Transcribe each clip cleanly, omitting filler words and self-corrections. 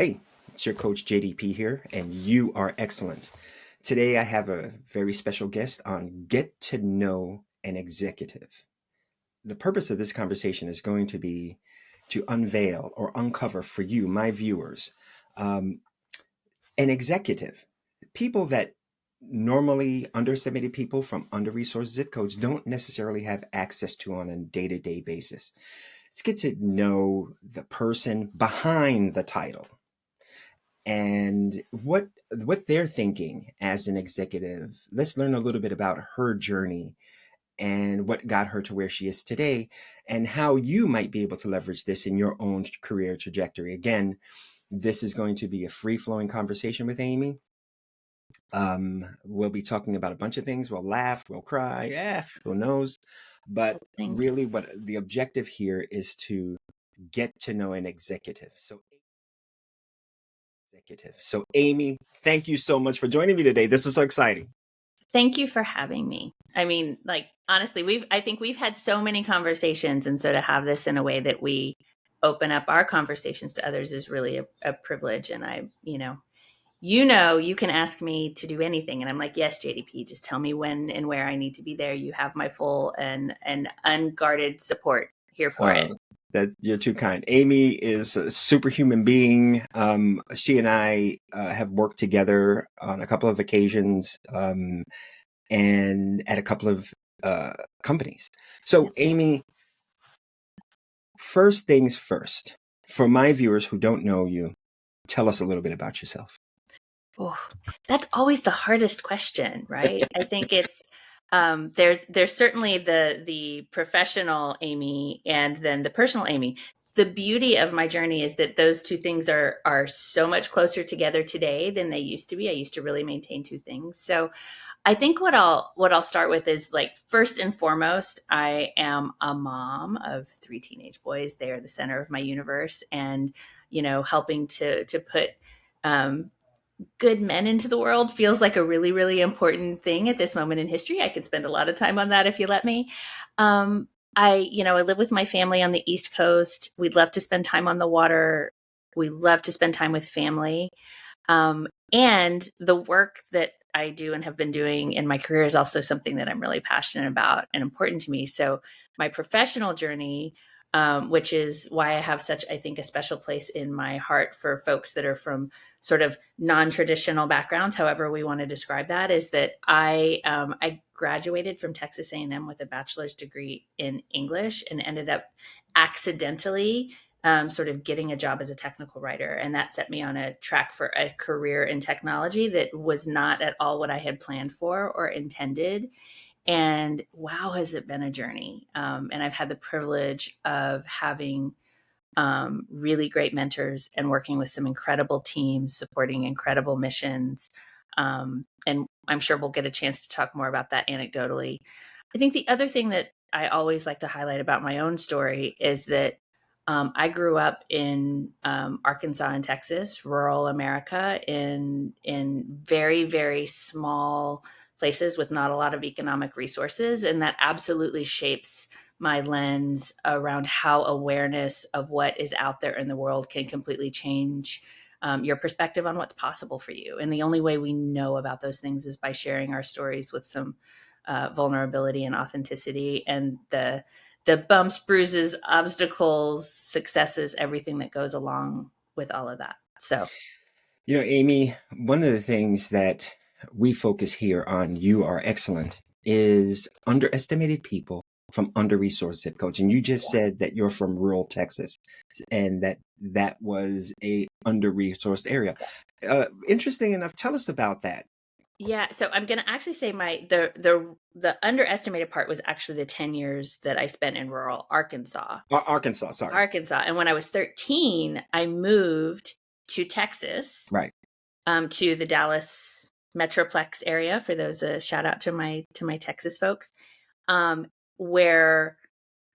Hey, it's your coach JDP here, and you are excellent. Today I have a very special guest on Get to Know an Executive. The purpose of this conversation is going to be to unveil or uncover for you, my viewers, um, an executive. People that normally underestimated people from under-resourced zip codes don't necessarily have access to on a day-to-day basis. Let's get to know the person behind the title and what they're thinking as an executive. Let's learn a little bit about her journey and what got her to where she is today, and how you might be able to leverage this in your own career trajectory. Again, this is going to be a free-flowing conversation with Aimee. We'll be talking about a bunch of things. We'll laugh, we'll cry, who knows? But Thanks. really, what the objective here is to get to know an executive. So Aimee, thank you so much for joining me today. This is so exciting. Thank you for having me. I mean, like, honestly, I think we've had so many conversations. And so to have this in a way that we open up our conversations to others is really a privilege. And you can ask me to do anything. And I'm like, yes, JDP, just tell me when and where I need to be there. You have my full and unguarded support here for it. You're too kind. Aimee is a superhuman being. She and I have worked together on a couple of occasions, and at a couple of companies. So, Aimee, first things first. For my viewers who don't know you, tell us a little bit about yourself. Oh, that's always the hardest question, right? I think it's there's certainly the professional Aimee and then the personal Aimee. The beauty of my journey is that those two things are so much closer together today than they used to be. I used to really maintain two things. So I think what I'll start with is, like, first and foremost, I am a mom of three teenage boys. They are the center of my universe, and helping to put um, good men into the world feels like a really, really important thing at this moment in history. I could spend a lot of time on that if you let me. I live with my family on the East Coast. We'd love to spend time on the water. We love to spend time with family. And the work that I do and have been doing in my career is also something that I'm really passionate about and important to me. So my professional journey, which is why I have such, I think, a special place in my heart for folks that are from sort of non-traditional backgrounds, however we want to describe that, is that I graduated from Texas A&M with a bachelor's degree in English and ended up accidentally sort of getting a job as a technical writer. And that set me on a track for a career in technology that was not at all what I had planned for or intended. And wow, has it been a journey. And I've had the privilege of having really great mentors and working with some incredible teams, supporting incredible missions. And I'm sure we'll get a chance to talk more about that anecdotally. I think the other thing that I always like to highlight about my own story is that I grew up in Arkansas and Texas, rural America, in very, very small places with not a lot of economic resources, and that absolutely shapes my lens around how awareness of what is out there in the world can completely change your perspective on what's possible for you. And the only way we know about those things is by sharing our stories with some vulnerability and authenticity, and the bumps, bruises, obstacles, successes, everything that goes along with all of that. So, Aimee, one of the things that we focus here on URXcellent is underestimated people from under-resourced zip codes. And you just said that you're from rural Texas and that was a under-resourced area. Interesting enough, tell us about that. yeah, so I'm going to actually say the underestimated part was actually the 10 years that I spent in rural Arkansas. Arkansas, sorry. Arkansas. And when I was 13, I moved to Texas, Right. To the Dallas Metroplex area. For those, shout out to my Texas folks, where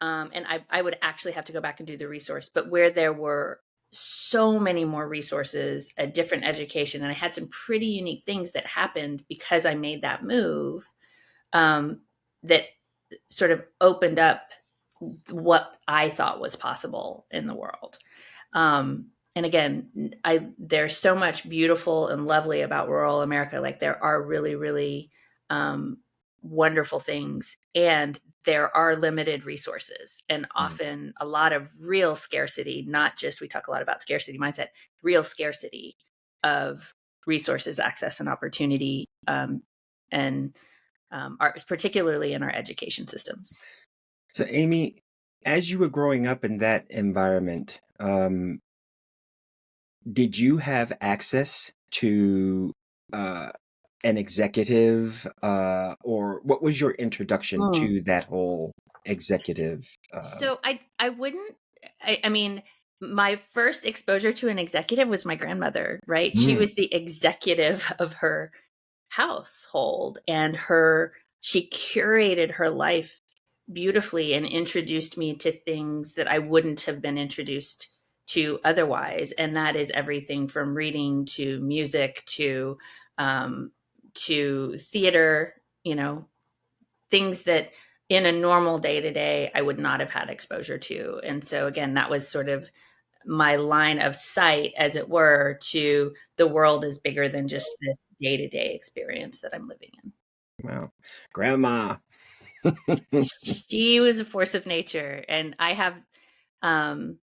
and I would actually have to go back and do the resource, but where there were so many more resources, a different education, and I had some pretty unique things that happened because I made that move, that sort of opened up what I thought was possible in the world. and again, there's so much beautiful and lovely about rural America. Like there are really, really wonderful things, and there are limited resources, and often a lot of real scarcity. Not just, we talk a lot about scarcity mindset, real scarcity of resources, access, and opportunity, and particularly in our education systems. So, Aimee, as you were growing up in that environment, did you have access to an executive, or what was your introduction to that whole executive? So I wouldn't. I mean, my first exposure to an executive was my grandmother. Right, she was the executive of her household, and she curated her life beautifully and introduced me to things that I wouldn't have been introduced to otherwise. And that is everything from reading to music to theater, things that in a normal day to day I would not have had exposure to. And so again, that was sort of my line of sight, as it were, to the world is bigger than just this day to day experience that I'm living in. Wow, grandma. She was a force of nature, and I have um,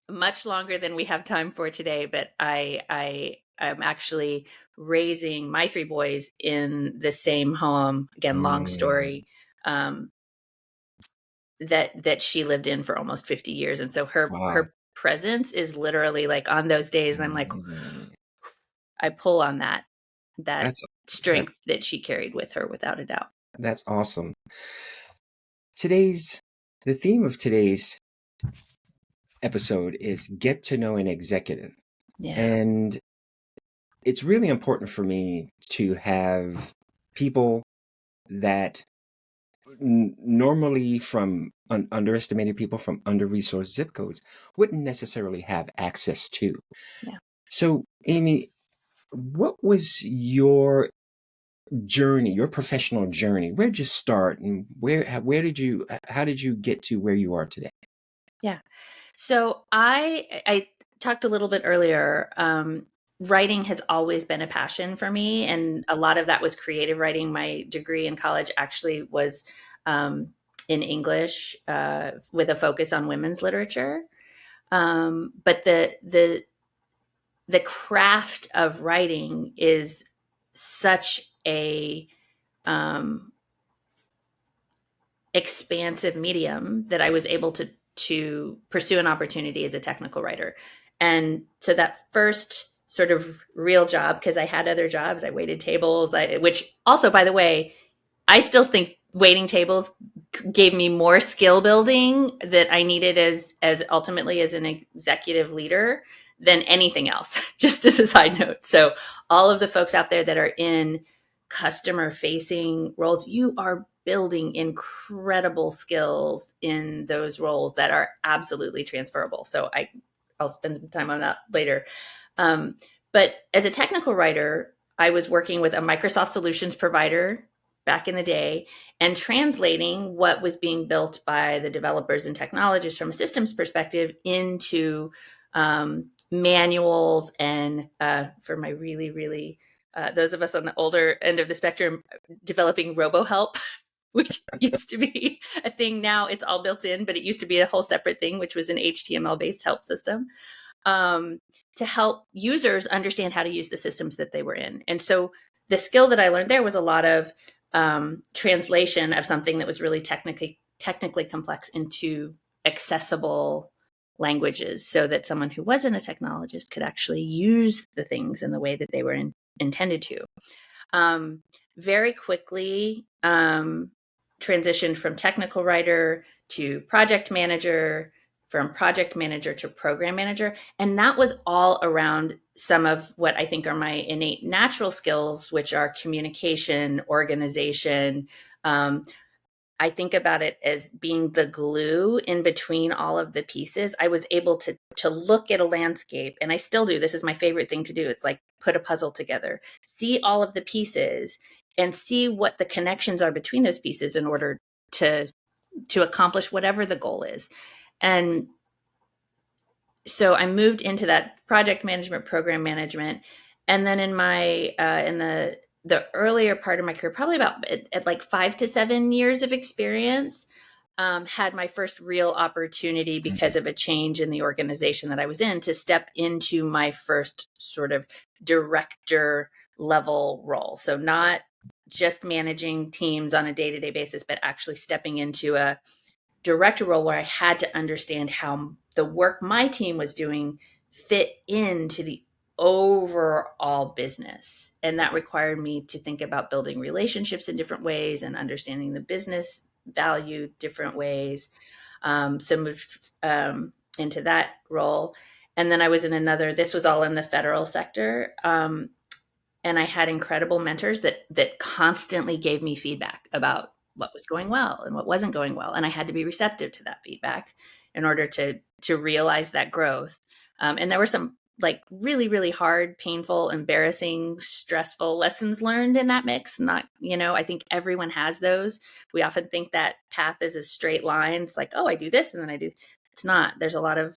much longer than we have time for today. But I am actually raising my three boys in the same home. Again, long story. Um, that she lived in for almost 50 years, and so Wow. her presence is literally like on those days I'm like, I pull on that That's that, strength that she carried with her, without a doubt. that's awesome. The theme of today's episode is get to know an executive. Yeah. And it's really important for me to have people that normally from underestimated people from under-resourced zip codes wouldn't necessarily have access to. Yeah. So, Aimee, what was your journey, your professional journey? Where'd you start, and how did you get to where you are today? Yeah. So I talked a little bit earlier. Writing has always been a passion for me, and a lot of that was creative writing. My degree in college actually was in English, with a focus on women's literature. But the craft of writing is such a um, expansive medium that I was able to pursue an opportunity as a technical writer. And so that first sort of real job, because I had other jobs, I waited tables, which also, by the way, I still think waiting tables gave me more skill building that I needed as ultimately as an executive leader than anything else. Just as a side note. So all of the folks out there that are in customer facing roles, you are building incredible skills in those roles that are absolutely transferable. So I'll spend some time on that later. Um, but as a technical writer, I was working with a Microsoft solutions provider back in the day and translating what was being built by the developers and technologists from a systems perspective into manuals and for my really, really, those of us on the older end of the spectrum, developing RoboHelp, which used to be a thing. Now it's all built in, but it used to be a whole separate thing, which was an HTML-based help system, to help users understand how to use the systems that they were in. And so the skill that I learned there was a lot of translation of something that was really technically complex into accessible languages, so that someone who wasn't a technologist could actually use the things in the way that they were intended to. Very quickly transitioned from technical writer to project manager, from project manager to program manager. And that was all around some of what I think are my innate natural skills, which are communication, organization. I think about it as being the glue in between all of the pieces. I was able to look at a landscape, and I still do. This is my favorite thing to do. It's like put a puzzle together, see all of the pieces, and see what the connections are between those pieces in order to accomplish whatever the goal is. And so I moved into that project management, program management, and then in my in the earlier part of my career, probably about at like 5 to 7 years of experience, had my first real opportunity because of a change in the organization that I was in to step into my first sort of director level role. So not just managing teams on a day-to-day basis, but actually stepping into a director role where I had to understand how the work my team was doing fit into the overall business. And that required me to think about building relationships in different ways and understanding the business value different ways. So moved into that role. And then I was in another, this was all in the federal sector. And I had incredible mentors that constantly gave me feedback about what was going well and what wasn't going well, and I had to be receptive to that feedback in order to realize that growth. And there were some like really hard, painful, embarrassing, stressful lessons learned in that mix. Not, I think everyone has those. We often think that path is a straight line. It's like, oh, I do this and then I do. It's not. There's a lot of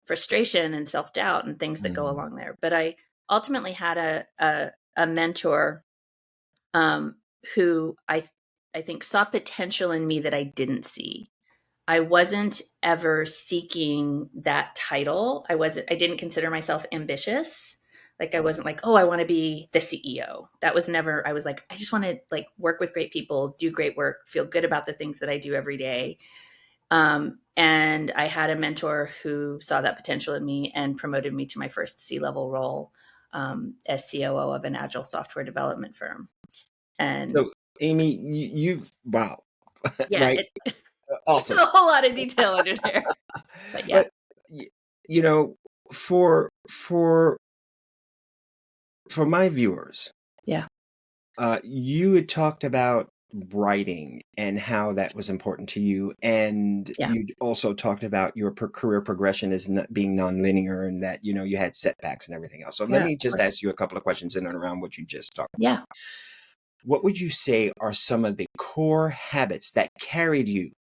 frustration and self doubt and things that go along there. But I ultimately had a mentor who I think saw potential in me that I didn't see. I wasn't ever seeking that title. I didn't consider myself ambitious. Like I wasn't like, oh, I want to be the CEO. That was never, I was like, I just want to like work with great people, do great work, feel good about the things that I do every day. And I had a mentor who saw that potential in me and promoted me to my first C-level role as COO of an agile software development firm. And So, Aimee, wow, yeah, right? it's Awesome. a whole lot of detail under there. But yeah. But you know, for my viewers, Yeah. you had talked about writing and how that was important to you, and Yeah. you also talked about your career progression as not being nonlinear, and that you had setbacks and everything else. So let Yeah. me Of just course. ask you a couple of questions in and around what you just talked about. Yeah. What would you say are some of the core habits that carried you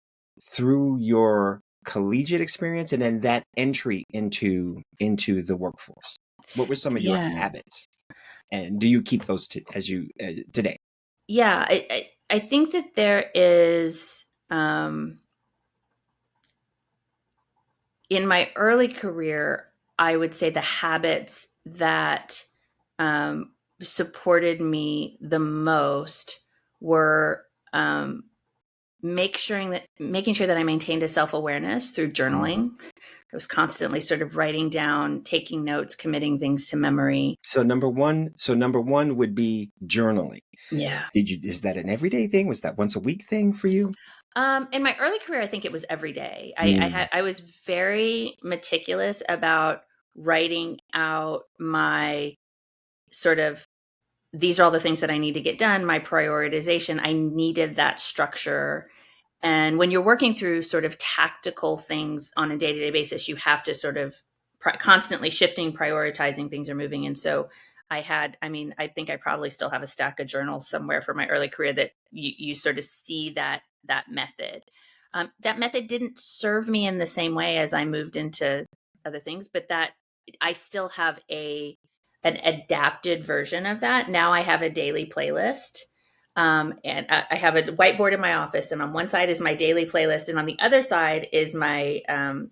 through your collegiate experience and then that entry into the workforce? What were some of your Yeah. habits, and do you keep those today? Yeah. I think that there is, in my early career, I would say the habits that supported me the most were making sure that I maintained a self-awareness through journaling. I was constantly sort of writing down, taking notes, committing things to memory. So number one would be journaling. Yeah. Is that an everyday thing? Was that once a week thing for you? In my early career, I think it was every day. Mm. I was very meticulous about writing out my sort of, these are all the things that I need to get done, my prioritization. I needed that structure. And when you're working through sort of tactical things on a day-to-day basis, you have to sort of constantly shifting, prioritizing things are moving. And so I think I probably still have a stack of journals somewhere from my early career that you sort of see that method. That method didn't serve me in the same way as I moved into other things, but that I still have an adapted version of that. Now I have a daily playlist. And I have a whiteboard in my office, and on one side is my daily playlist, and on the other side is my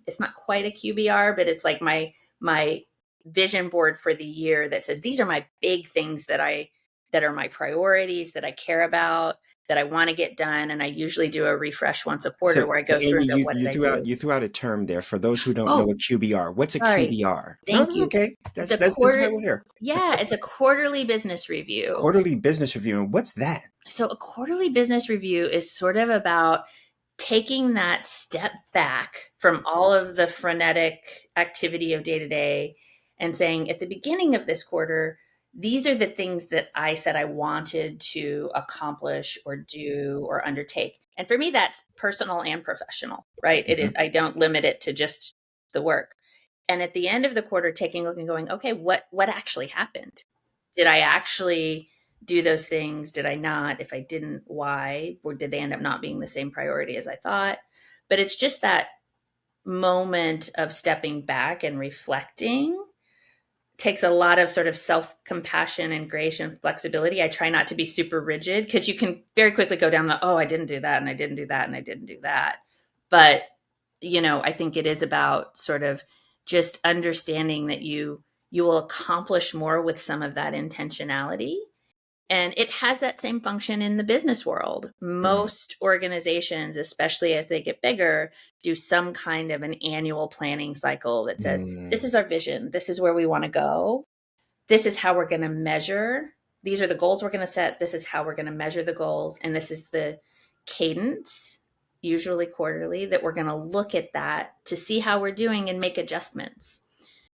it's not quite a QBR, but it's like my vision board for the year that says these are my big things that are my priorities that I care about, that I want to get done, and I usually do a refresh once a quarter So, where I go through Aimee, and go, what did I do? you threw out a term there for those who don't know Oh, a QBR. What's a sorry. QBR? No, Thank that's you. okay. It's a This is why quarter. we're here. Yeah, it's a quarterly business review. Quarterly business review. And what's that? So a quarterly business review is sort of about taking that step back from all of the frenetic activity of day to day and saying, at the beginning of this quarter, these are the things that I said I wanted to accomplish or do or undertake. And for me, that's personal and professional, right? It is, Mhm. I don't limit it to just the work. And at the end of the quarter, taking a look and going, okay, what actually happened? Did I actually do those things? Did I not? If I didn't, why? Or did they end up not being the same priority as I thought? But it's just that moment of stepping back and reflecting takes a lot of sort of self-compassion and grace and flexibility. I try not to be super rigid because you can very quickly go down the, oh, I didn't do that and I didn't do that and I didn't do that. But, I think it is about sort of just understanding that you will accomplish more with some of that intentionality. And it has that same function in the business world. Mm, Most organizations, especially as they get bigger, do some kind of an annual planning cycle that says, this mm. is our vision, this is where we want to go, this is how we're going to measure, these are the goals we're going to set, this is how we're going to measure the goals, and this is the cadence, usually quarterly, that we're going to look at that to see how we're doing and make adjustments.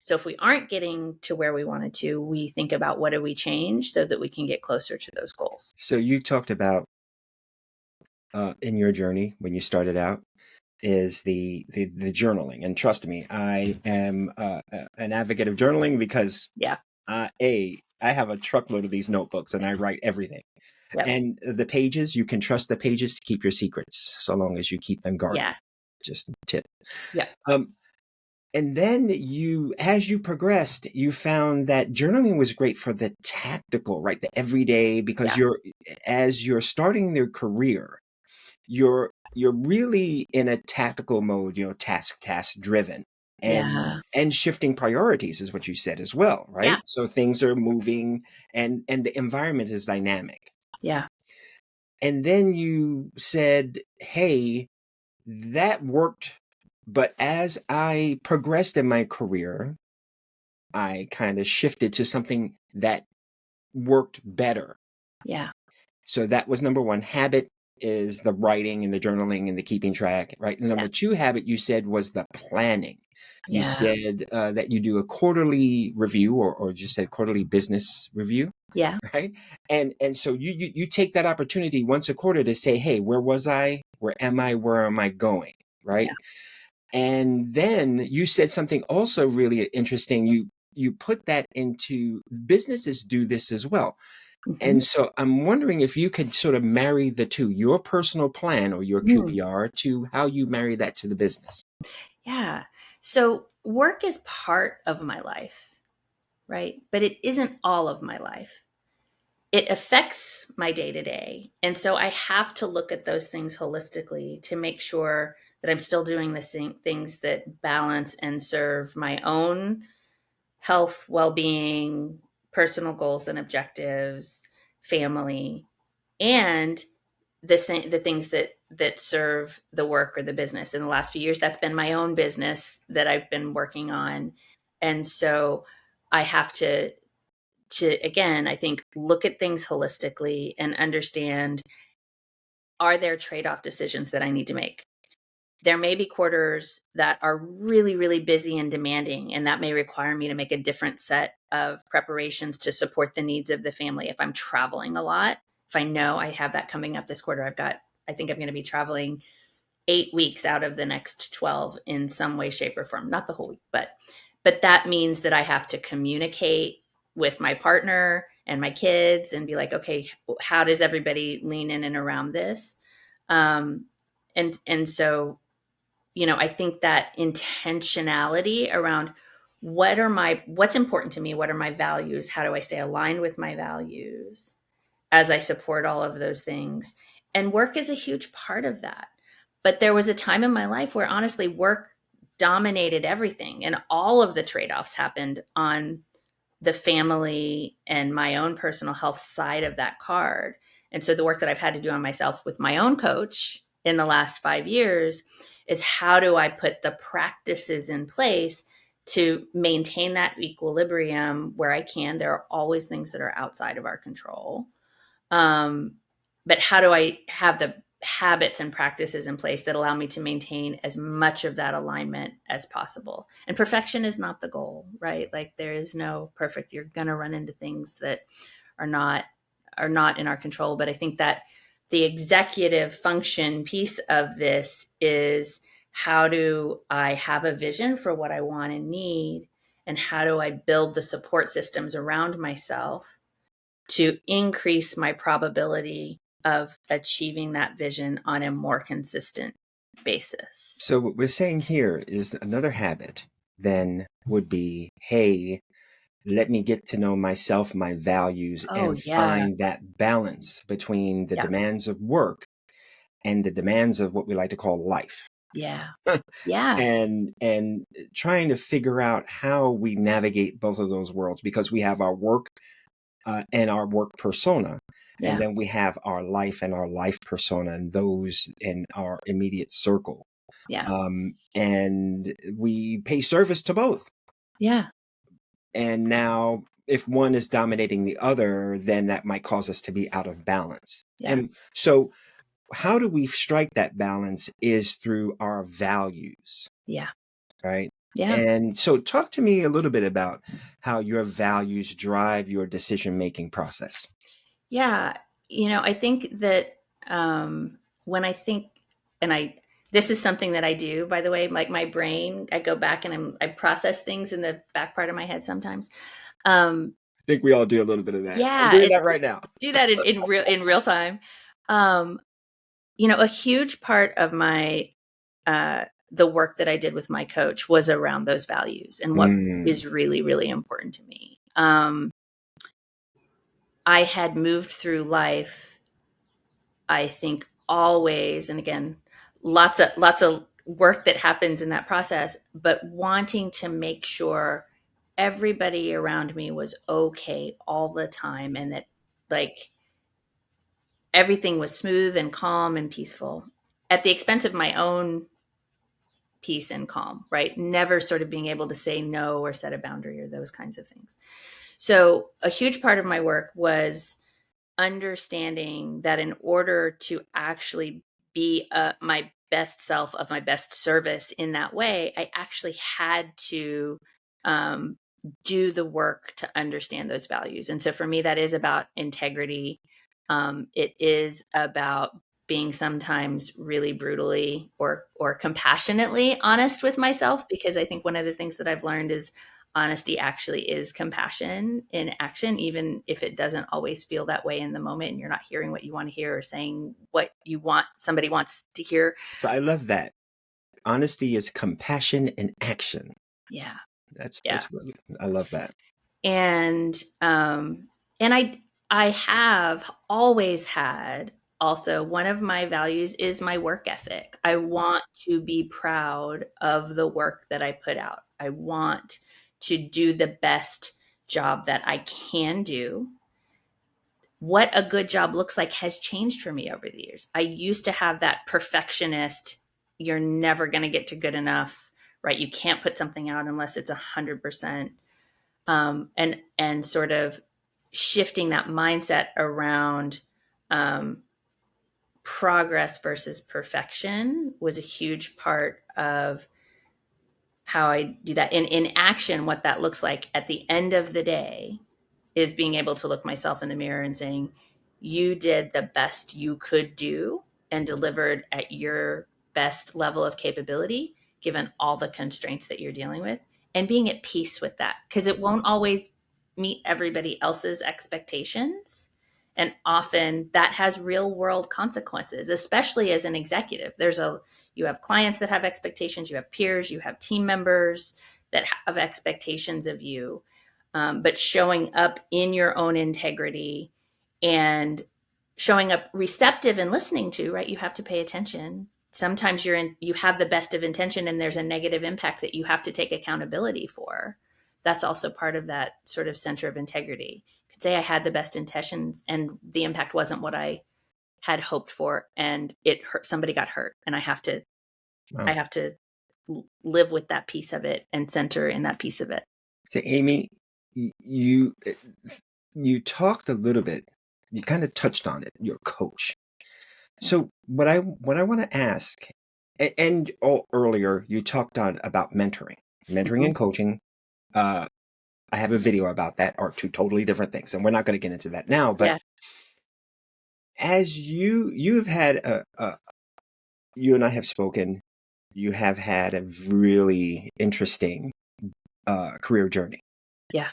So if we aren't getting to where we wanted to, we think about what do we change so that we can get closer to those goals. So you talked about in your journey when you started out is the journaling, and trust me, I am an advocate of journaling because Yeah. I have a truckload of these notebooks and I write everything. Yep. And the pages, you can trust the pages to keep your secrets so long as you keep them guarded. Yeah. Just a tip. Yeah. Um, and then as you progressed, you found that journaling was great for the tactical, right? The everyday, because Yeah. as you're starting your career, you're really in a tactical mode, task driven. Yeah. And shifting priorities is what you said as well, Yeah. right? So things are moving and the environment is dynamic. Yeah. And then you said, hey, that worked. But as I progressed in my career, I kind of shifted to something that worked better. Yeah. So that was number one. Habit is the writing and the journaling and the keeping track, right? And Yeah. number two habit you said was the planning. You Yeah. said that you do a quarterly review, or just said quarterly business review, Yeah. right? And so you take that opportunity once a quarter to say, hey, where was I? Where am I? Where am I going? Yeah. Right? And then you said something also really interesting. You put that into businesses do this as well. Mm-hmm. And so I'm wondering if you could sort of marry the two, your personal plan or your Mm. QBR, to how you marry that to the business. Yeah. So work is part of my life, right? But it isn't all of my life. It affects my day to day. And so I have to look at those things holistically to make sure that I'm still doing the same things that balance and serve my own health, well being, personal goals and objectives, family, and the things that serve the work or the business. In the last few years, that's been my own business that I've been working on, and so I have to again, I think, look at things holistically and understand, are there trade-off decisions that I need to make? There may be quarters that are really, really busy and demanding, and that may require me to make a different set of preparations to support the needs of the family. If I'm traveling a lot, if I know I have that coming up this quarter, I think I'm going to be traveling 8 weeks out of the next 12 in some way, shape, or form. Not the whole week, but that means that I have to communicate with my partner and my kids and be like, okay, how does everybody lean in and around this? Um, and so, I think that intentionality around what's important to me, what are my values, how do I stay aligned with my values as I support all of those things. And work is a huge part of that. But there was a time in my life where honestly work dominated everything, and all of the trade-offs happened on the family and my own personal health side of that card. And so the work that I've had to do on myself with my own coach in the last 5 years is, how do I put the practices in place to maintain that equilibrium where I can? There are always things that are outside of our control. But how do I have the habits and practices in place that allow me to maintain as much of that alignment as possible? And perfection is not the goal, right? Like, there is no perfect. You're going to run into things that are not in our control. But I think that the executive function piece of this is, how do I have a vision for what I want and need? And how do I build the support systems around myself to increase my probability of achieving that vision on a more consistent basis. So what we're saying here is another habit then would be, hey, let me get to know myself, my values, Oh and yeah, find that balance between the yeah, demands of work and the demands of what we like to call life. yeah, yeah, And trying to figure out how we navigate both of those worlds, because we have our work and our work persona, and yeah, then we have our life and our life persona, and those in our immediate circle. yeah, And we pay service to both. yeah, And now, if one is dominating the other, then that might cause us to be out of balance. yeah, And so, how do we strike that balance is through our values, yeah, right? yeah. And so, talk to me a little bit about how your values drive your decision making process. Yeah, I think that when I think, and this is something that I do, by the way, like my brain, I go back and I process things in the back part of my head sometimes. Um, I think we all do a little bit of that. I'm yeah, doing that right now. do that in real time. Um, a huge part of my the work that I did with my coach was around those values and what Mm, is really, really important to me. I had moved through life, I think, always, and again, lots of work that happens in that process, but wanting to make sure everybody around me was okay all the time, and that, like, everything was smooth and calm and peaceful at the expense of my own peace and calm, right? Never sort of being able to say no or set a boundary or those kinds of things. So a huge part of my work was understanding that in order to actually be my best self, of my best service in that way, I actually had to um, do the work to understand those values. And so for me, that is about integrity. It is about being sometimes really brutally or compassionately honest with myself, because I think one of the things that I've learned is honesty actually is compassion in action, even if it doesn't always feel that way in the moment and you're not hearing what you want to hear or saying what somebody wants to hear. so I love that. Honesty is compassion in action. Yeah. Yeah. That's really, I love that. And um and i i have always had, also, one of my values is my work ethic. I want to be proud of the work that I put out. I want to do the best job that I can do. What a good job looks like has changed for me over the years. I used to have that perfectionist, you're never going to get to good enough, right? You can't put something out unless it's 100%. And sort of shifting that mindset around um, progress versus perfection was a huge part of how I do that. In action, what that looks like at the end of the day is being able to look myself in the mirror and saying, you did the best you could do and delivered at your best level of capability, given all the constraints that you're dealing with, and being at peace with that, because it won't always meet everybody else's expectations. And often that has real world consequences, especially as an executive. You have clients that have expectations, you have peers, you have team members that have expectations of you. But showing up in your own integrity and showing up receptive and listening to, right? You have to pay attention. Sometimes you have the best of intention and there's a negative impact that you have to take accountability for. That's also part of that sort of center of integrity. You could say I had the best intentions and the impact wasn't what I had hoped for, and it hurt, somebody got hurt, and I Wow. have to live with that piece of it and center in that piece of it. So, Aimee, you talked a little bit. You kind of touched on it. You're a coach. Yeah. So, what I want to ask, earlier you talked on about mentoring Mhm. and coaching. Uh, I have a video about that. Are two totally different things, and we're not going to get into that now. But Yeah. as you have had you and I have spoken. You have had a really interesting career journey. Yeah.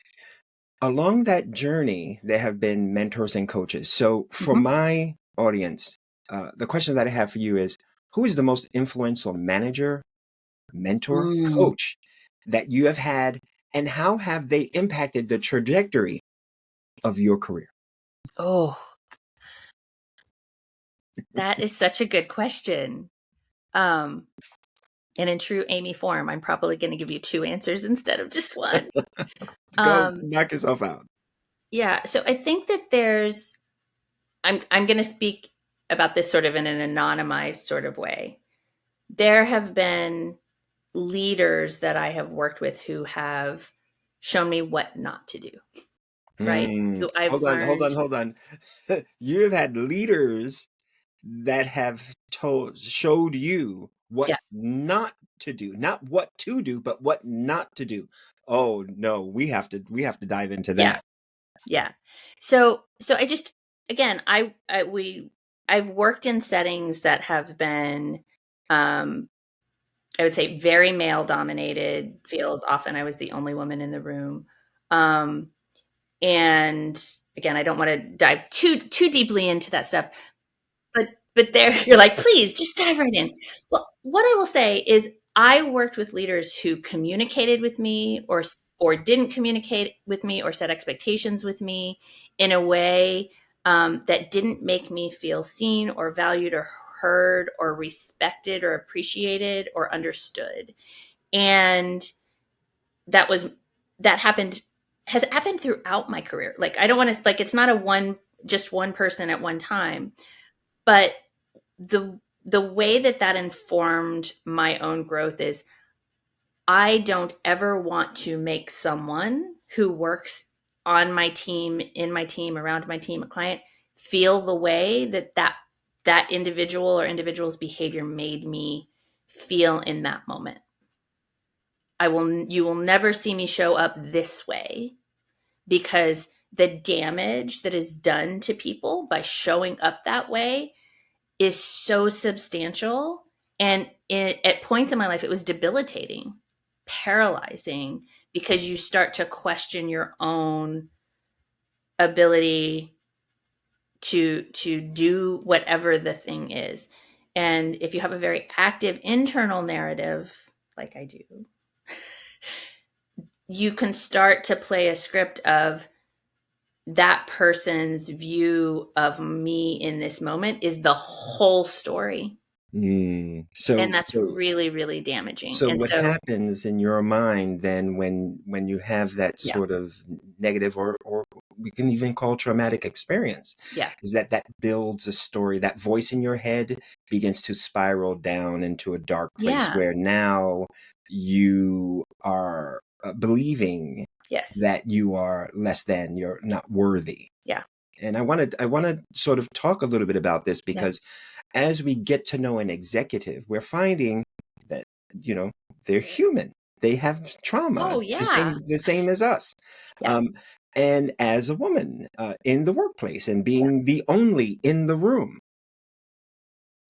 Along that journey, there have been mentors and coaches. So, for Mhm. my audience, the question that I have for you is, who is the most influential manager, mentor, Mm. coach that you have had, and how have they impacted the trajectory of your career? Oh, that is such a good question. Um, and in true Aimee form, I'm probably going to give you two answers instead of just one. Go Um, knock yourself out. yeah, so I think that I'm going to speak about this sort of in an anonymized sort of way. There have been leaders that I have worked with who have shown me what not to do, right? Who I've Hold on, hold learned, on, hold on. You've had leaders that have showed you what yeah, not to do, not what to do, but what not to do. Oh no, we have to dive into yeah, that. yeah. So I just again, I've worked in settings that have been um I would say very male dominated fields. Often I was the only woman in the room. Um and again, I don't want to dive too deeply into that stuff, but there you're like, please just dive right in. Well, what I will say is I worked with leaders who communicated with me or didn't communicate with me or set expectations with me in a way that didn't make me feel seen or valued or heard or respected or appreciated or understood. And that was that happened has happened throughout my career. Like I don't want to like it's not a one just one person at one time, but the way that informed my own growth is I don't ever want to make someone who works on my team, in my team, around my team, a client, feel the way that individual or individual's behavior made me feel in that moment. You will never see me show up this way because the damage that is done to people by showing up that way is so substantial. And at points in my life, it was debilitating, paralyzing, because you start to question your own ability to do whatever the thing is. And if you have a very active internal narrative, like I do, you can start to play a script of that person's view of me in this moment is the whole story. Mm. And So, that's so, really, really damaging. so And what so, happens in your mind then when you have that yeah, sort of negative or we can even call traumatic experience yeah, is that builds a story, that voice in your head begins to spiral down into a dark place yeah, where now you are believing yes, that you are less than, you're not worthy. yeah, And I want to sort of talk a little bit about this yeah. because as we get to know an executive, we're finding that, you know, they're human. They have trauma, Oh, the yeah, same as us. yeah. Um, and as a woman in the workplace and Yeah. being the only in the room,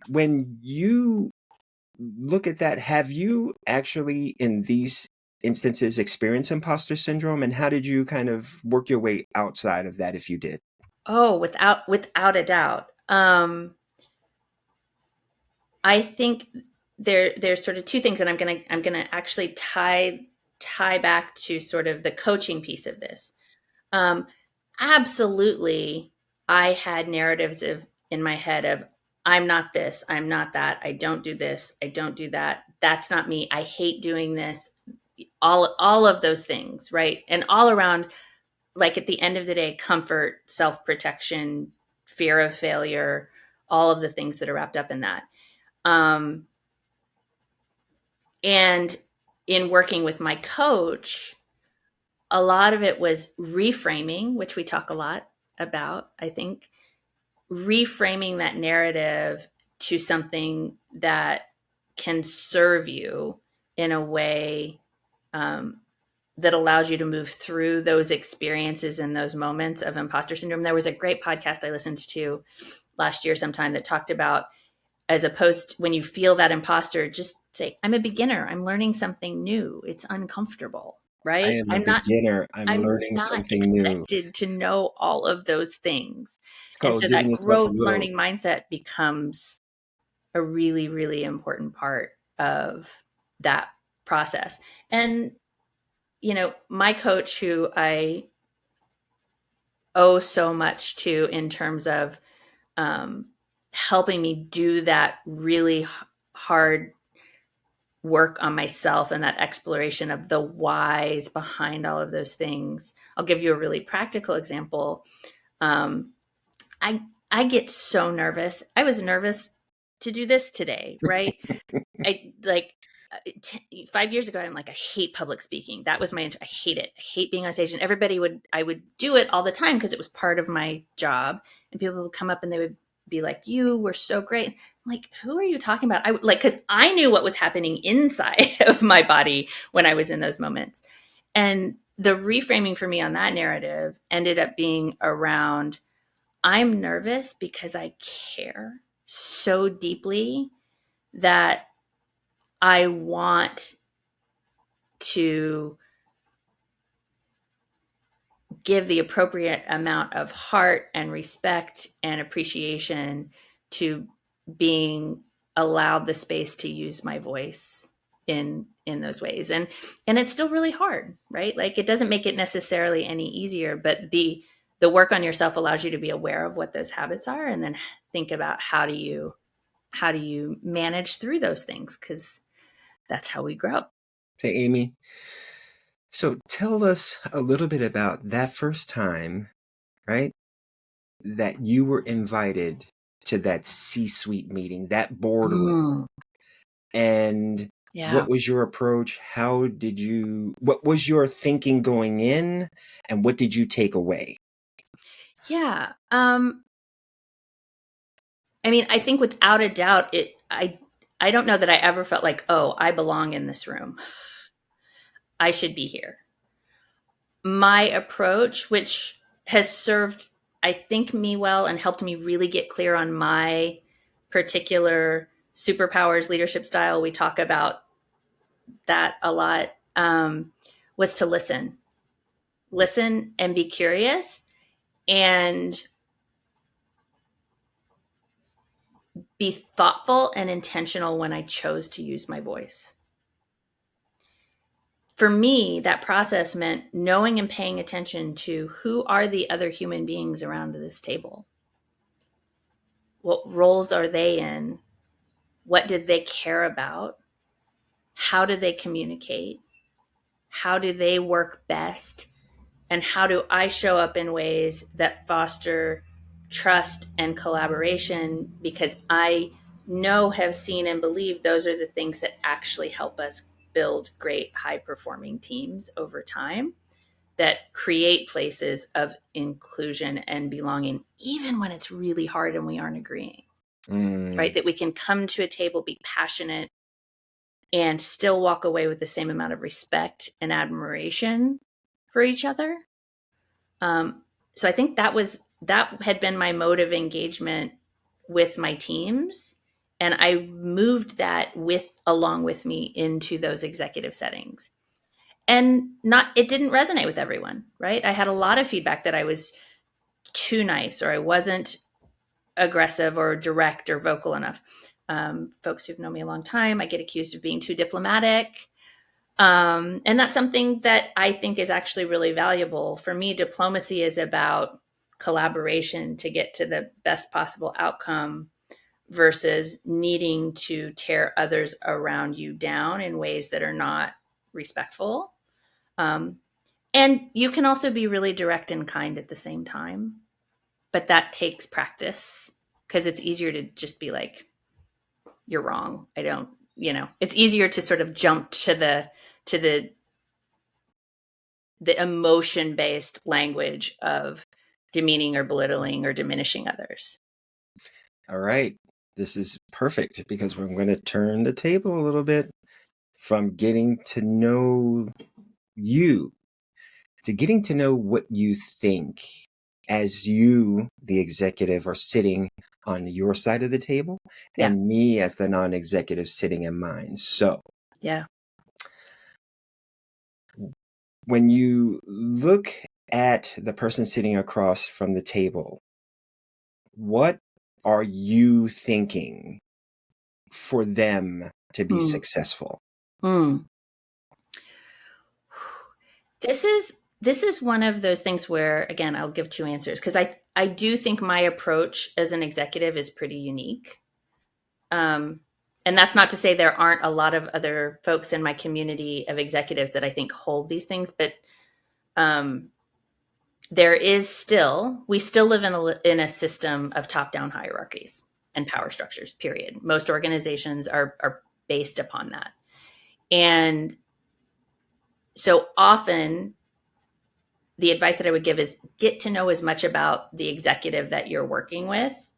when you look at that, have you actually in these instances experienced imposter syndrome? And how did you kind of work your way outside of that if you did? Oh, without a doubt. I think there's sort of two things, and I'm gonna actually tie back to sort of the coaching piece of this. Um, Absolutely, I had narratives of in my head of I'm not this, I'm not that, I don't do this, I don't do that. That's not me. I hate doing this. All of those things, right? And all around, like at the end of the day, comfort, self-protection, fear of failure, all of the things that are wrapped up in that. Um, and in working with my coach, a lot of it was reframing, which we talk a lot about, I think, reframing that narrative to something that can serve you in a way um, that allows you to move through those experiences and those moments of imposter syndrome. There was a great podcast I listened to last year sometime that talked about, as opposed to when you feel that imposter, just say, I'm a beginner, I'm learning something new, it's uncomfortable, I right? am a beginner. I'm I'm learning not something new. expected to know all of those things. It's And called so that giving yourself a growth little. learning mindset becomes a really, really important part of that process. And, my coach, who I owe so much to in terms of um, helping me do that really hard work on myself and that exploration of the whys behind all of those things. I'll give you a really practical example. Um, I I get so nervous. I was nervous to do this today, right? I like 5 years ago. I'm like, I hate public speaking. That was I hate it. I hate being on stage, and I would do it all the time because it was part of my job. And people would come up and they would be like, "You were so great." I'm like, who are you talking about? Because I knew what was happening inside of my body when I was in those moments. And the reframing for me on that narrative ended up being around, I'm nervous because I care so deeply that I want to give the appropriate amount of heart and respect and appreciation to being allowed the space to use my voice in those ways. And it's still really hard, right? Like, it doesn't make it necessarily any easier, but the work on yourself allows you to be aware of what those habits are, and then think about how do you manage through those things, because that's how we grow. Say, Aimee, so tell us a little bit about that first time, right, that you were invited to that C-suite meeting, that boardroom, and Yeah. what was your approach? What was your thinking going in, and what did you take away? Yeah. I mean, I think without a doubt, I don't know that I ever felt like, oh, I belong in this room. I should be here. My approach, which has served, I think, me well and helped me really get clear on my particular superpowers leadership style. We talk about that a lot. Was to listen and be curious, and be thoughtful and intentional when I chose to use my voice. For me, that process meant knowing and paying attention to who are the other human beings around this table. What roles are they in? What did they care about? How do they communicate? How do they work best? And how do I show up in ways that foster trust and collaboration? Because I know, have seen, and believe those are the things that actually help us build great, high performing teams over time, that create places of inclusion and belonging, even when it's really hard and we aren't agreeing, right? That we can come to a table, be passionate, and still walk away with the same amount of respect and admiration for each other. So I think that had been my mode of engagement with my teams, and I moved that along with me into those executive settings. And it didn't resonate with everyone, right? I had a lot of feedback that I was too nice, or I wasn't aggressive or direct or vocal enough. Folks who've known me a long time, I get accused of being too diplomatic. And that's something that I think is actually really valuable. For me, diplomacy is about collaboration to get to the best possible outcome, versus needing to tear others around you down in ways that are not respectful. And you can also be really direct and kind at the same time, but that takes practice, because it's easier to just be like, you're wrong. I don't, it's easier to sort of jump to the emotion based language of demeaning or belittling or diminishing others. All right. This is perfect, because we're going to turn the table a little bit from getting to know you to getting to know what you think as you, the executive, are sitting on your side of the table, Yeah. and me as the non-executive sitting in mine. So Yeah. when you look at the person sitting across from the table, what are you thinking for them to be Mm. successful? Mm. This is one of those things where, again, I'll give two answers, because I do think my approach as an executive is pretty unique. And that's not to say there aren't a lot of other folks in my community of executives that I think hold these things, but um, we still live in a system of top-down hierarchies and power structures, period. Most organizations are based upon that. And so often the advice that I would give is get to know as much about the executive that you're working with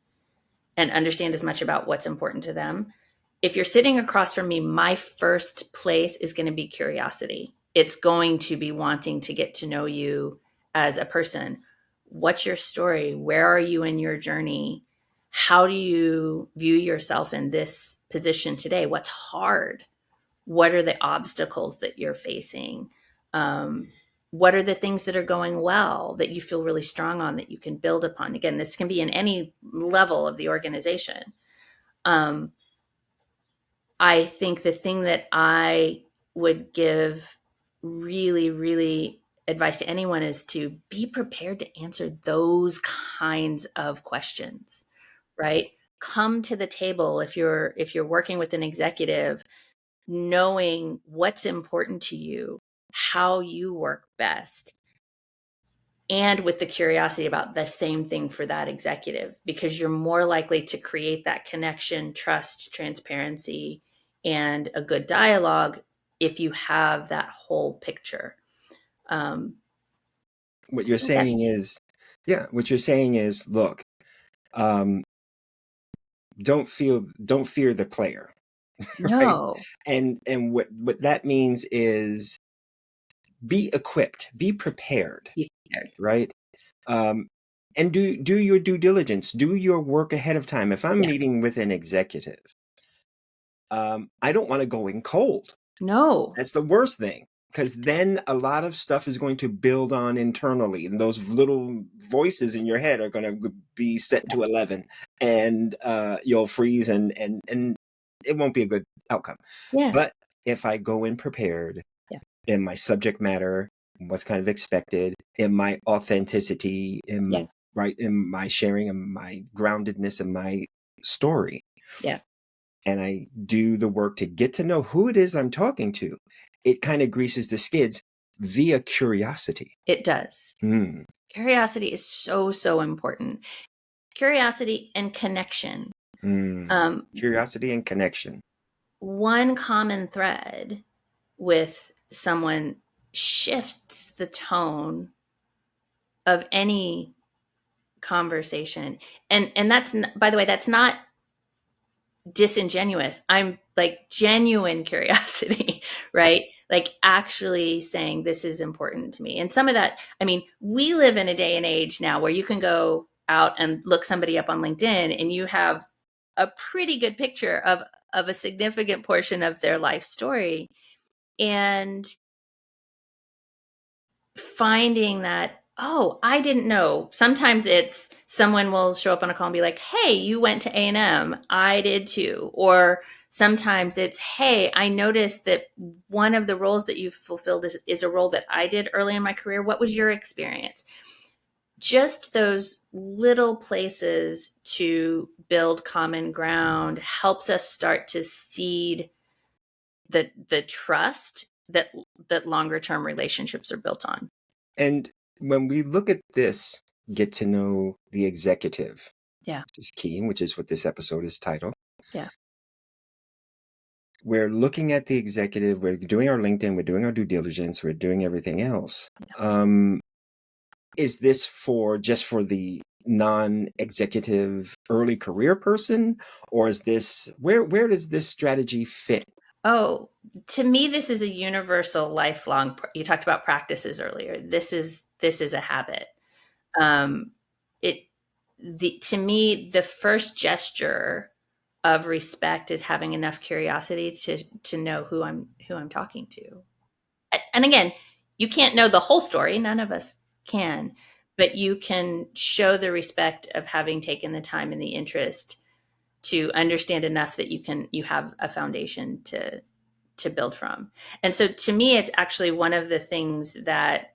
and understand as much about what's important to them. If you're sitting across from me, my first place is going to be curiosity. It's going to be wanting to get to know you as a person. What's your story? Where are you in your journey? How do you view yourself in this position today? What's hard? What are the obstacles that you're facing? Um, what are the things that are going well that you feel really strong on that you can build upon? Again, this can be in any level of the organization. Um, I think the thing that I would give really, really advice to anyone is to be prepared to answer those kinds of questions, right? Come to the table if you're working with an executive, knowing what's important to you, how you work best, and with the curiosity about the same thing for that executive, because you're more likely to create that connection, trust, transparency, and a good dialogue if you have that whole picture. Um, What you're I think saying that's is, yeah, what you're saying is, look, um, don't fear the player, right? no, And what that means is be equipped, be prepared, be prepared. right? Um, and do your due diligence, do your work ahead of time. If I'm Yeah, meeting with an executive, I don't want to go in cold. no, That's the worst thing, because then a lot of stuff is going to build on internally, and those little voices in your head are going to be set to 11, and you'll freeze, and it won't be a good outcome. yeah, But if I go in prepared yeah, in my subject matter, what's kind of expected, in my authenticity, yeah, in my sharing, and my groundedness, and my story, yeah, and I do the work to get to know who it is I'm talking to, it kind of greases the skids via curiosity. it does. Mm, Curiosity is so, so important. Curiosity and connection. mm. Um, Curiosity and connection. One common thread with someone shifts the tone of any conversation. And that's, by the way, that's not disingenuous. I'm like genuine curiosity, right? Like actually saying this is important to me. And some of that, I mean, we live in a day and age now where you can go out and look somebody up on LinkedIn and you have a pretty good picture of a significant portion of their life story. And finding that, oh, I didn't know. Sometimes it's someone will show up on a call and be like, hey, you went to A&M. I did too. Or sometimes it's, hey, I noticed that one of the roles that you've fulfilled is a role that I did early in my career. What was your experience? Just those little places to build common ground helps us start to seed the trust that longer term relationships are built on. And when we look at this, get to know the executive, Yeah. which is key, which is what this episode is titled. Yeah. We're looking at the executive, we're doing our LinkedIn, we're doing our due diligence, we're doing everything else. Is this just for the non-executive early career person, or is this where does this strategy fit? Oh, to me, this is a universal, lifelong. You talked about practices earlier. This is a habit. Um, it to me, the first gesture of respect is having enough curiosity to know who I'm talking to. And again, you can't know the whole story. None of us can, but you can show the respect of having taken the time and the interest to understand enough that you have a foundation to build from. And so to me, it's actually one of the things that,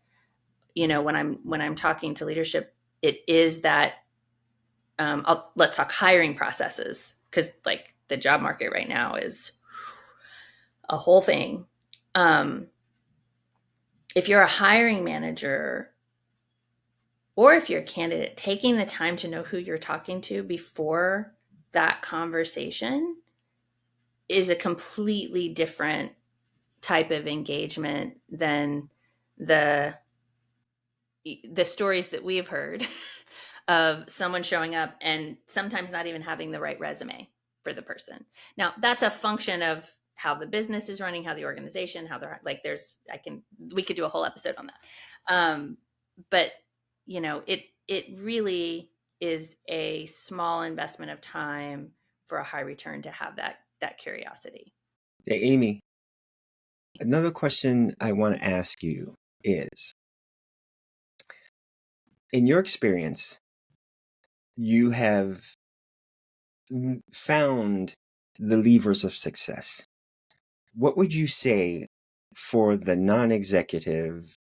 when I'm talking to leadership, it is that, let's talk hiring processes, because like the job market right now is a whole thing. If you're a hiring manager, or if you're a candidate, taking the time to know who you're talking to before that conversation is a completely different type of engagement than the stories that we've heard of someone showing up and sometimes not even having the right resume for the person. Now, that's a function of how the business is running, how the organization, how they're like, we could do a whole episode on that. But it really is a small investment of time for a high return to have that curiosity. Hey, Aimee, another question I want to ask you is, in your experience, you have found the levers of success. What would you say for the non-executive,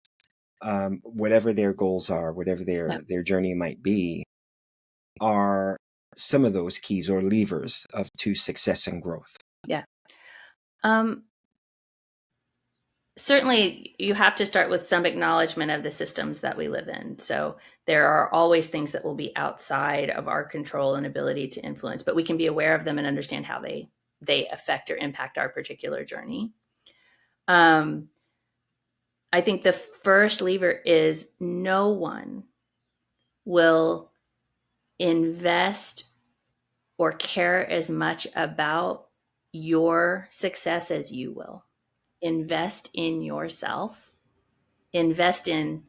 whatever their goals are, whatever their journey might be, are some of those keys or levers to success and growth? Yeah. Certainly, you have to start with some acknowledgement of the systems that we live in. So there are always things that will be outside of our control and ability to influence, but we can be aware of them and understand how they affect or impact our particular journey. I think the first lever is no one will invest or care as much about your success as you will. Invest in yourself. Invest in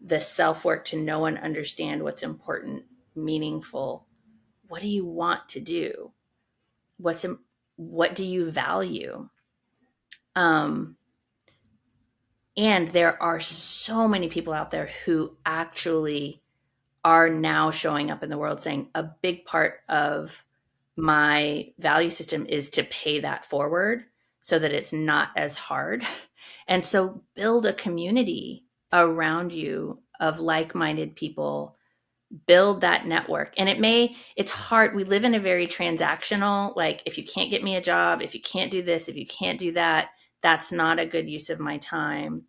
the self-work to know and understand what's important, meaningful. What do you want to do? What do you value? And there are so many people out there who actually are now showing up in the world saying a big part of my value system is to pay that forward so that it's not as hard. And so build a community around you of like-minded people, build that network. And it's hard. We live in a very transactional, like, if you can't get me a job, if you can't do this, if you can't do that, that's not a good use of my time.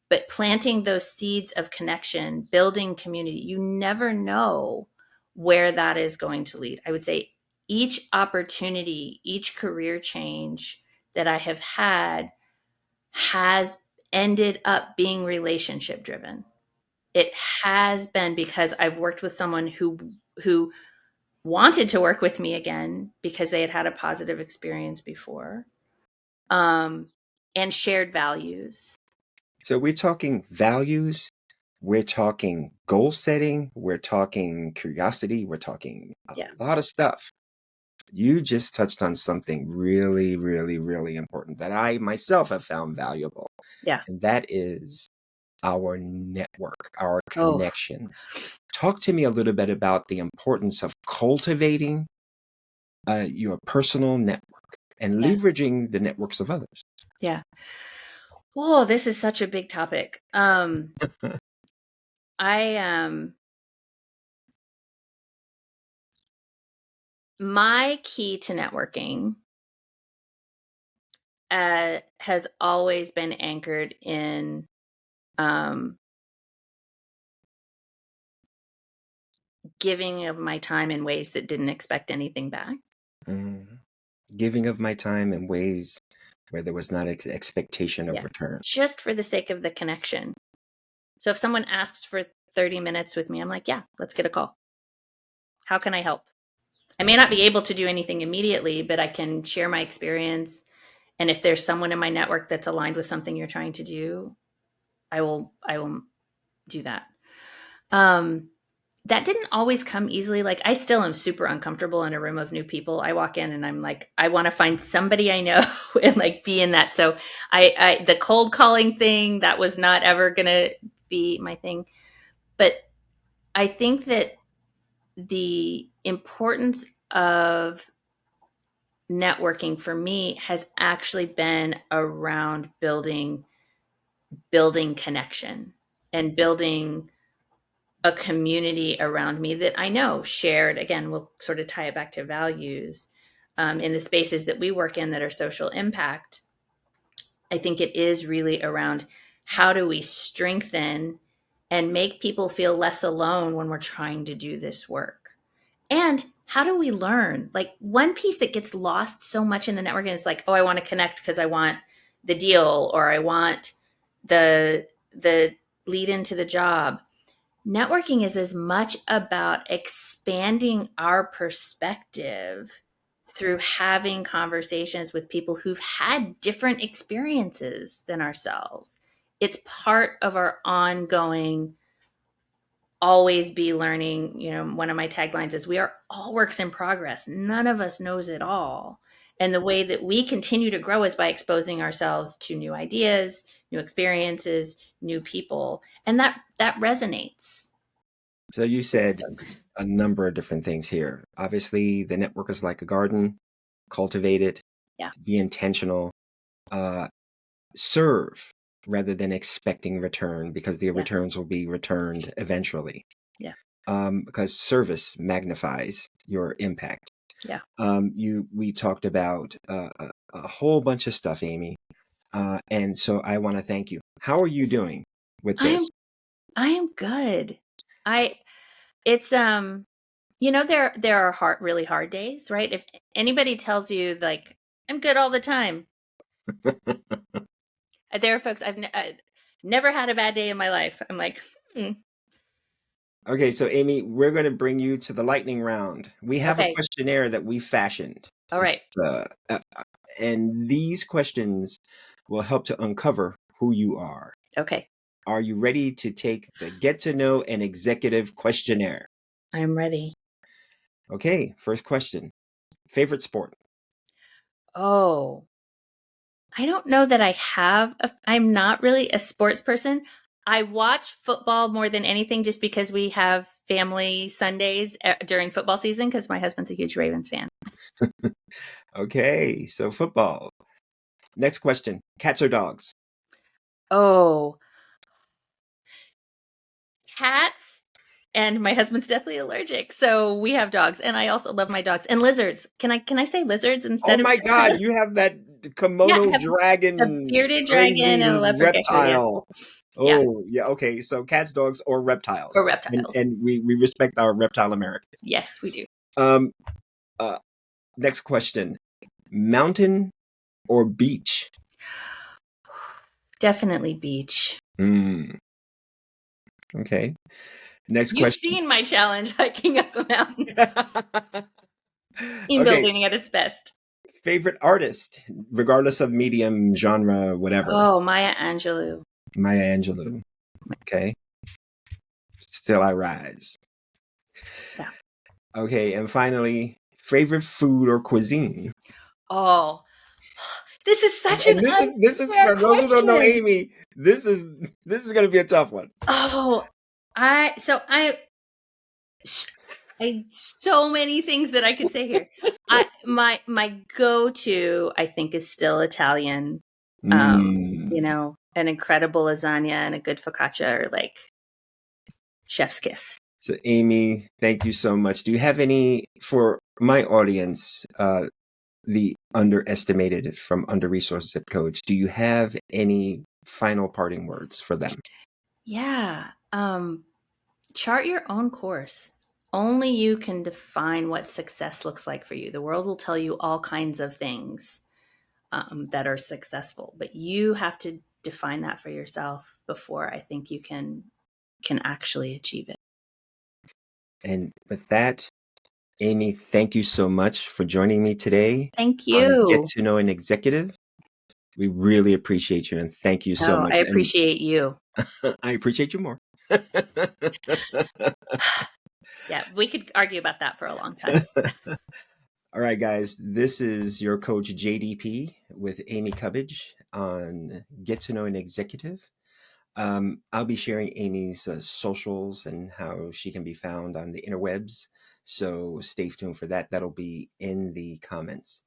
But planting those seeds of connection, building community, you never know where that is going to lead. I would say each opportunity, each career change that I have had has ended up being relationship driven. It has been because I've worked with someone who wanted to work with me again because they had had a positive experience before, and shared values. So we're talking values, we're talking goal setting, we're talking curiosity, we're talking a lot of stuff. You just touched on something really, really, really important that I myself have found valuable. Yeah. And that is our network, our connections. Talk to me a little bit about the importance of cultivating your personal network and leveraging the networks of others. Yeah. Whoa, this is such a big topic. My key to networking has always been anchored in giving of my time in ways that didn't expect anything back. Giving of my time in ways where there was not expectation of return. Just for the sake of the connection. So if someone asks for 30 minutes with me, I'm like, yeah, let's get a call. How can I help? I may not be able to do anything immediately, but I can share my experience. And if there's someone in my network that's aligned with something you're trying to do, I will do that. That didn't always come easily. Like, I still am super uncomfortable in a room of new people. I walk in and I'm like, I want to find somebody I know and like be in that. So the cold calling thing, that was not ever going to be my thing. But I think that the importance of networking for me has actually been around building connection and building a community around me that I know shared, again, we'll sort of tie it back to values, in the spaces that we work in that are social impact. I think it is really around how do we strengthen and make people feel less alone when we're trying to do this work. And how do we learn? Like, one piece that gets lost so much in the networking is like, oh, I want to connect because I want the deal, or I want the lead into the job. Networking is as much about expanding our perspective through having conversations with people who've had different experiences than ourselves. It's part of our ongoing always be learning. One of my taglines is we are all works in progress. None of us knows it all. And the way that we continue to grow is by exposing ourselves to new ideas, new experiences, new people. And that resonates. So you said a number of different things here. Obviously, the network is like a garden. Cultivate it. Yeah. Be intentional. Serve rather than expecting return, because the returns will be returned eventually. Yeah. Because service magnifies your impact. Yeah. We talked about a whole bunch of stuff, Aimee. And so I want to thank you. How are you doing with this? I am good. It's there are really hard days, right? If anybody tells you like I'm good all the time, there are folks I've never had a bad day in my life. I'm like, Okay, so Aimee, we're going to bring you to the lightning round. We have a questionnaire that we fashioned. All right. And these questions will help to uncover who you are. Okay. Are you ready to take the Get to Know an Executive questionnaire? I'm ready. Okay, first question. Favorite sport? Oh, I don't know that I have. I'm not really a sports person. I watch football more than anything just because we have family Sundays during football season because my husband's a huge Ravens fan. Okay, so football. Next question. Cats or dogs? Oh, cats. And my husband's deathly allergic, so we have dogs. And I also love my dogs. And lizards. Can I say lizards instead of? Oh my God, you have that Komodo dragon, a bearded crazy dragon and a leopard reptile. Gecko, Oh, yeah. Okay, so cats, dogs, or reptiles. Or reptiles. And we respect our reptile Americans. Yes, we do. Next question. Mountain or beach? Definitely beach. Okay. Next You've question. seen my challenge hiking up the mountain. Team building at its best. Favorite artist, regardless of medium, genre, whatever. Oh, Maya Angelou. Maya Angelou. Okay. Still I Rise. Yeah. Okay, and finally, favorite food or cuisine? Oh, this is such an this is for those who don't know Aimee. This is going to be a tough one. Oh, I so many things that I could say here. My go-to, I think, is still Italian. An incredible lasagna and a good focaccia are like chef's kiss. So Aimee, thank you so much. Do you have any, for my audience, the underestimated from under-resourced zip codes, do you have any final parting words for them? Yeah. Chart your own course. Only you can define what success looks like for you. The world will tell you all kinds of things that are successful, but you have to define that for yourself before I think you can actually achieve it. And with that, Aimee, thank you so much for joining me today. Thank you. Get to Know an Executive. We really appreciate you, and thank you so much. I appreciate you. I appreciate you more. Yeah, we could argue about that for a long time. All right, guys, this is your coach JDP with Aimee Cubbage on Get to Know an Executive. I'll be sharing Aimee's socials and how she can be found on the interwebs. So stay tuned for that. That'll be in the comments.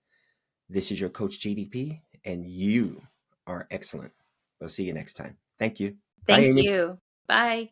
This is your coach JDP, and you are excellent. We'll see you next time. Thank you. Bye, Thank Aimee. you. Bye.